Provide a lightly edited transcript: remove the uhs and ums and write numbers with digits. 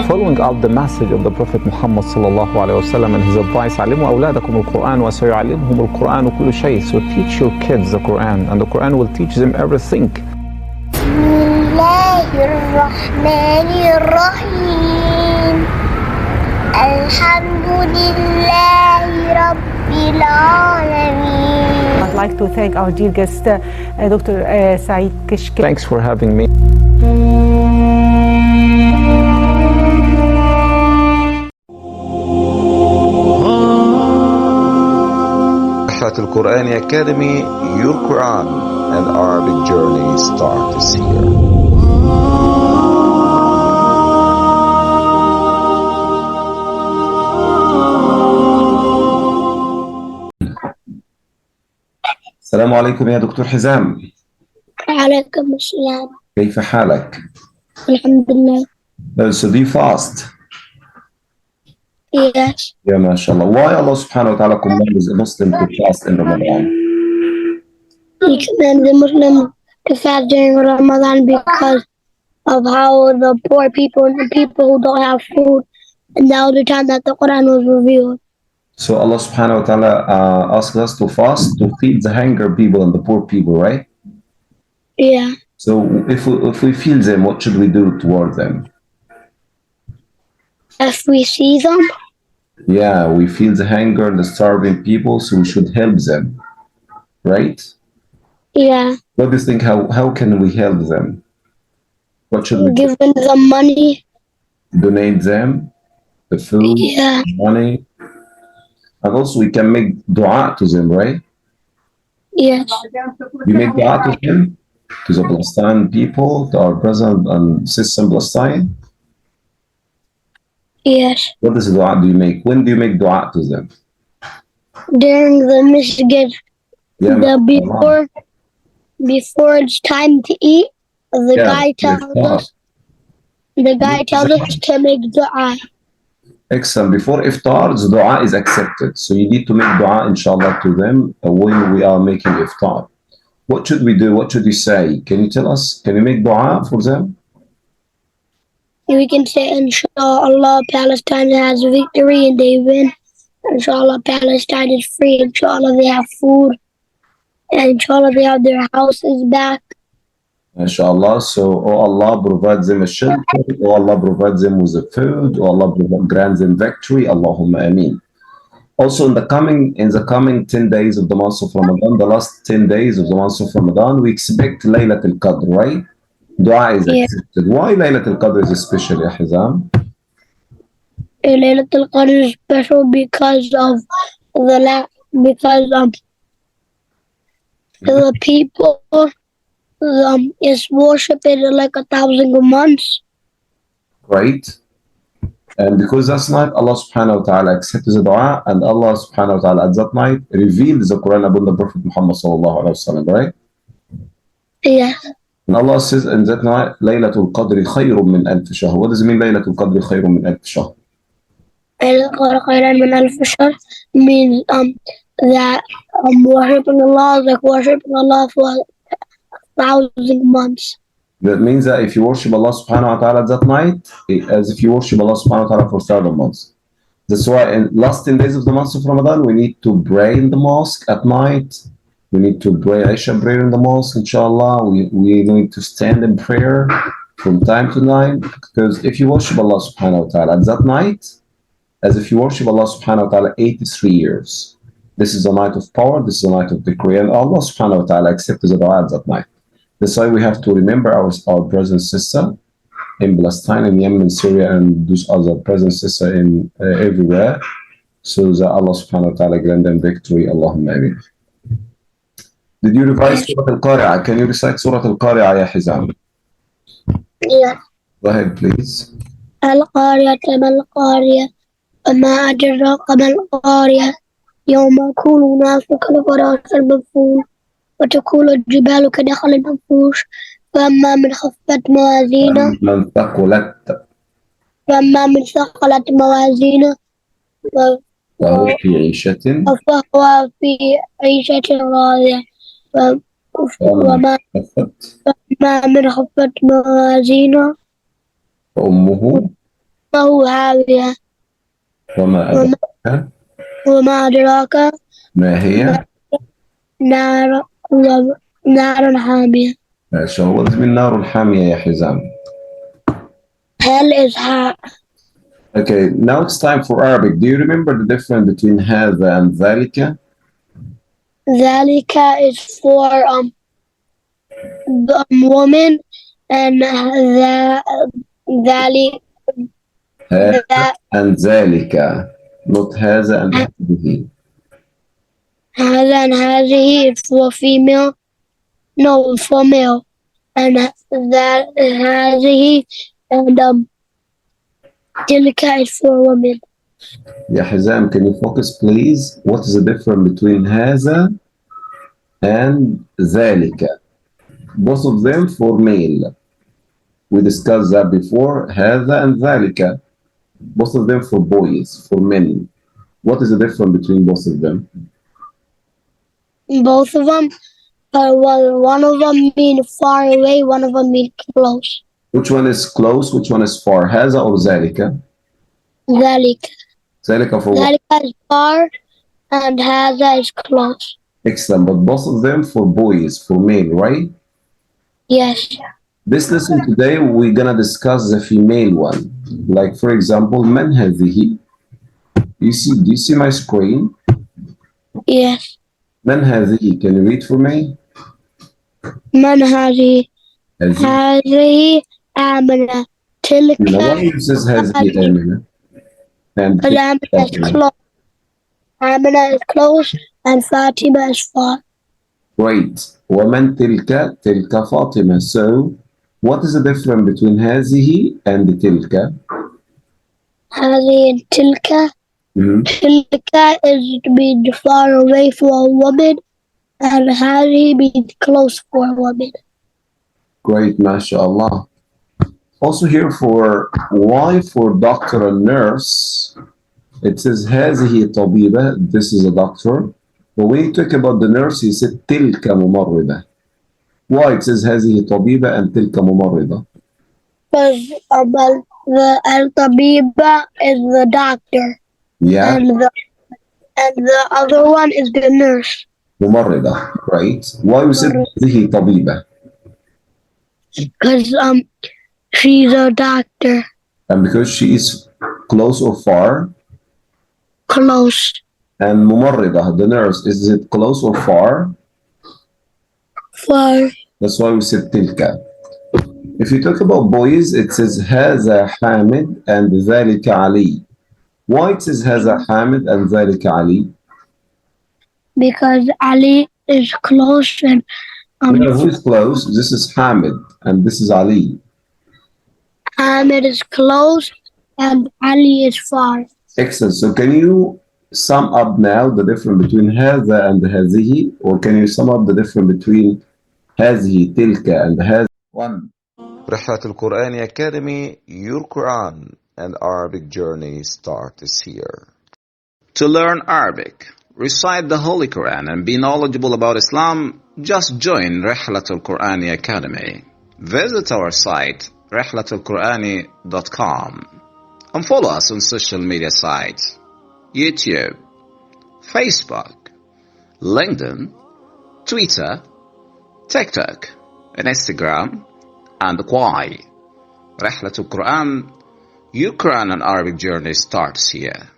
Following up the message of the Prophet Muhammad sallallahu alaihi wasallam and his advice, علموا أولادكم القرآن وسيعلمهم القرآن كل شيء. So teach your kids the Quran, and the Quran will teach them everything. بسم الله الرحمن الرحيم الحمد لله رب العالمين. I'd like to thank our dear guest, Dr. Saeed Kishk. Thanks for having me. Rihlatal-Quran Academy, your Quran and Arabic journey starts here. السلام عليكم يا دكتور حزام. وعليكم السلام. كيف حالك؟ الحمد لله. So do you fast? Yes. Yeah, mashallah. Why Allah subhanahu wa ta'ala commands a Muslim to fast in Ramadan? He commands the Muslim to fast during Ramadan because of how the poor people and the people who don't have food, and that was the time that the Quran was revealed. So Allah subhanahu wa ta'ala asks us to fast to feed the hunger people and the poor people, right? Yeah. So if we feed them, what should we do toward them? If we see them, Yeah, we feel the hunger and the starving people, so we should help them, right? yeah, What do you think? How can we help them? What should we do? give them money. Donate them the food, Yeah. money, and also we can make dua to them, right? Yes. We make dua to them, to the Palestine people, to our brothers and sisters in Palestine. Yes. What is dua do you make? When do you make dua to them? During the masjid, Yeah, before it's time to eat, the Yeah, guy tells iftar. us to make dua. Excellent. Before iftar, the dua is accepted. So you need to make dua, inshallah, to them when we are making iftar. What should we do? What should we say? Can you tell us? Can we make dua for them? We can say, Inshallah, Palestine has victory and they win. Inshallah, Palestine is free. Inshallah, they have food. And inshallah, they have their houses back. Inshallah. So, oh Allah, provide them a shelter. Oh Allah, provide them with the food. Oh Allah, grant them victory. Allahumma ameen. Also, in the coming 10 days of the month of Ramadan, the last 10 days of the month of Ramadan, we expect Laylatul Qadr, right? Dua is Yeah. accepted. Why Laylatul Qadr is special, ya Hizam? Laylatul Qadr is special because the people is worshipped like 1,000 months. Right? And because that's night, Allah subhanahu wa ta'ala accepts the dua, and Allah subhanahu wa ta'ala at that night revealed the Quran upon the Prophet Muhammad sallallahu alayhi wa sallam, right? Yes. And Allah says in that night, Laylatul Qadri khayrun min alf shahr. What does it mean, Laylatul Qadri khayrun min alf shahr? Means that worshipping Allah is like worshipping Allah for 1,000 months. That means that if you worship Allah subhanahu wa ta'ala that night, as if you worship Allah subhanahu wa ta'ala for 7 months. That's why in last 10 days of the month of Ramadan, we need to pray in the mosque at night. We need to pray Isha prayer in the mosque, inshallah. We need to stand in prayer from time to time. Because if you worship Allah subhanahu wa ta'ala at that night, as if you worship Allah subhanahu wa ta'ala 83 years. This is a night of power, this is a night of decree, and Allah subhanahu wa ta'ala accepts the dua at that night. That's why we have to remember our brothers and sisters in Palestine, in Yemen, Syria, and those other brothers and sisters in everywhere, so that Allah subhanahu wa ta'ala grant them victory. Allahumma ameen. Did you revise Surah Al-Qari'ah? Can you recite Surah Al-Qari'ah, ya Hizam? Yeah. Go ahead, please. القارية ما القارية وما أدراك ما القارية يوم يكون الناس كالفراش المبثوث وتكون الجبال كدخل المنفوش فأما من خفت موازينه من ثقلت موازينه فهو في عيشة فهو في عيشة راضية وما من خفت موازينه فأمه هو هاوية وما وما أدراك وما أدراك ما هي؟ نار نار حامية. ماشي. What does mean نار حامية يا حزام? Hell is hot. Okay, now it's time for Arabic. Do you remember the difference between هذا and ذلك? ذلك is for the woman, and ذلك هذا that and ذلك. Not هذا and هذه. هذا and هذه is for female, no, for male, and that هذه and تلك is for women. يا حزام, can you focus please? What is the difference between هذا and ذلك? Both of them for male. We discussed that before. هذا and ذلك. Both of them for boys, for men. What is the difference between both of them? Both of them, one of them mean far away, one of them mean close. Which one is close? Which one is far? هذا or ذلك? ذلك ذلك for what? ذلك is far, and هذا is close. Excellent. But both of them for boys, for male, right? Yes. This lesson today, we're gonna discuss the female one. Like for example, من هذه? Do you see my screen? Yes. من هذه? Can you read for me? من هذه؟ هذه. هذه آمنة. تلك Now, why it says هذه آمنة? And آمنة is close. آمنة is close, and Fatima is far. Great. ومن تلك؟ تلك فاطمة. So, what is the difference between هذه and تلك? هذه and تلك. Mhm. تلك is to be far away for a woman, and هذه be close for a woman. Great, mashallah. Also here for why for doctor and nurse, it says هذه طبيبة, this is a doctor. But when you talk about the nurse, he said تلك ممرضة. Why it says هذه طبيبة and تلك ممرضة? Because the al-tabiba is the doctor, Yeah, and the other one is the nurse. ممرضة. Right. Why we said هذه طبيبة? Because she's a doctor. And because she is close or far. Close. And ممرضة, the nurse, is it close or far? Far. That's why we said تلك. If you talk about boys, it says هذا حامد and ذلك علي. Why it says هذا حامد and ذلك علي? Because Ali is close, and No, who is close? This is Hamid and this is Ali. Ahmed is close, and Ali is far. Excellent. So can you sum up now the difference between هذا and هذه, or can you sum up the difference between هذه, تلك and هذه? 1. Rihlatal-Quran Academy, your Quran and Arabic journey starts here. To learn Arabic, recite the Holy Quran and be knowledgeable about Islam, just join Rihlatal-Quran Academy. Visit our site rihlatalqurani.com and follow us on social media sites YouTube, Facebook, LinkedIn, Twitter, TikTok, and Instagram, and why? Rihlatal-Quran, your Quran and Arabic journey starts here.